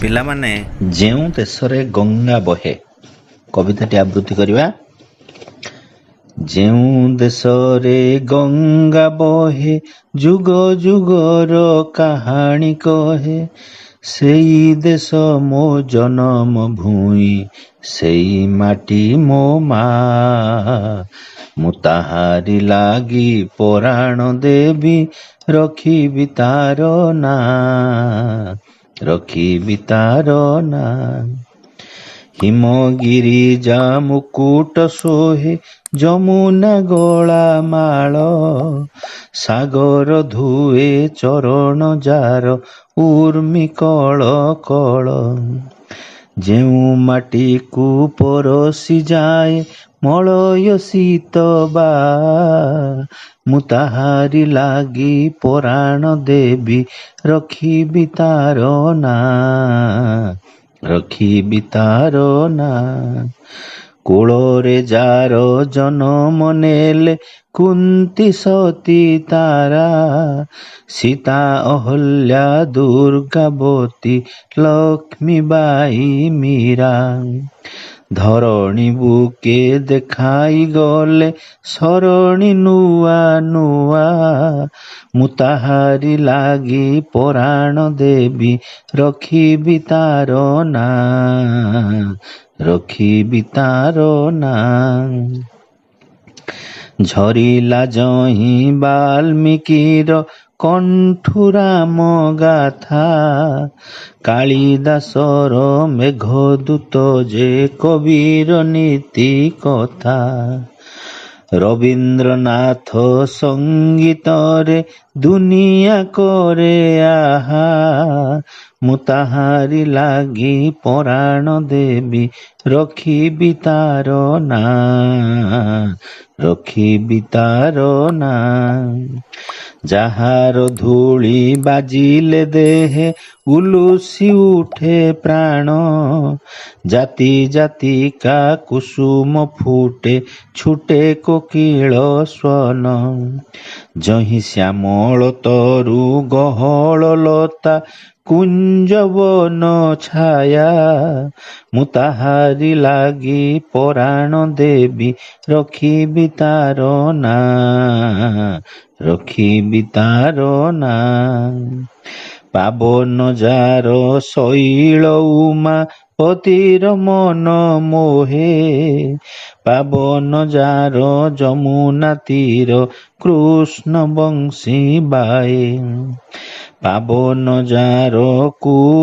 ପିଲାମାନେ ଯେଉଁ ଦେଶରେ ଗଙ୍ଗା ବହେ କବିତାଟି ଆବୃତ୍ତି କରିବା। ଯେଉଁ ଦେଶରେ ଗଙ୍ଗା ବହେ ଯୁଗ ଯୁଗର କାହାଣୀ କହେ, ସେଇ ଦେଶ ମୋ ଜନମ ଭୂଇଁ, ସେଇ ମାଟି ମୋ ମା। ମୁଁ ତାହାରି ଲାଗି ପରାଣ ଦେବି, ରଖିବି ତାର ନାଁ, ରଖିବି ତାର ନାଁ। ହିମଗିରି ଯା ମୁକୁଟ ଶୋହେ, ଯମୁନା ଗଳା ମାଳ, ସାଗର ଧୁଏ ଚରଣ ଯାର, ଉର୍ମି କଳ କଳ। ଯେଉଁ ମାଟିକୁ ପରଶି ଯାଏ ମଳୟ ଶୀତ ବା, ମୁଁ ତାହାରି ଲାଗି ପରାଣ ଦେବି, ରଖିବି ତାର ନାଁ, ରଖିବି ତାର ନାଁ। କୋଳରେ ଯାର ଜନମ ନେଲେ କୁନ୍ତି ସତୀ ତାରା, ସୀତା ଅହଲ୍ୟା ଦୁର୍ଗାବତୀ ଲକ୍ଷ୍ମୀ ବାଇ ମୀରା। ଧରଣୀ ବୁକେ ଦେଖାଇ ଗଲେ ସରଣୀ ନୂଆ ନୂଆ, ମୁଁ ତାହାରି ଲାଗି ପରାଣ ଦେବି, ରଖିବି ତାର ନାଁ, ରଖିବି ତାର ନାଁ। ଝରିଲା ଯହିଁ ବାଲ୍ମୀକିର କଣ୍ଠୁ ରାମ ଗାଥା, କାଳିଦାସର ମେଘଦୂତ ଯେ କବିର ନୀତି କଥା। ରବୀନ୍ଦ୍ରନାଥ ସଙ୍ଗୀତରେ ଦୁନିଆ କରେ ଆହା, ମୁଁ ତାହାରି ଲାଗି ପରାଣ ଦେବି, ରଖିବି ତାର ନାଁ, ରଖିବି ତାର ନାଁ। ଯାହାର ଧୂଳି ବାଜିଲେ ଦେହେ ଉଲୁସି ଉଠେ ପ୍ରାଣ, ଜାତି ଜାତିକା କୁସୁମ ଫୁଟେ ଛୁଟେ କୋକିଳ ସ୍ୱନ। ଯହିଁ ଶ୍ୟାମଳ ତରୁ ଗହଳ ଲତା କୁଞ୍ଜବନ ଛାୟା, ମୁଁ ତାହାରି ଲାଗି ପରାଣ ଦେବି, ରଖିବି ତାର ନାଁ, ରଖିବି ତାର ନାଁ। ପାବନ ଯାର ଶୈଳ ଉମା ପତିର ମନ ମୋହେ, ପାବନ ଯାର ଯମୁନା ତୀର କୃଷ୍ଣ ବଂଶୀ ବାଏ। ପାବନ ଯାର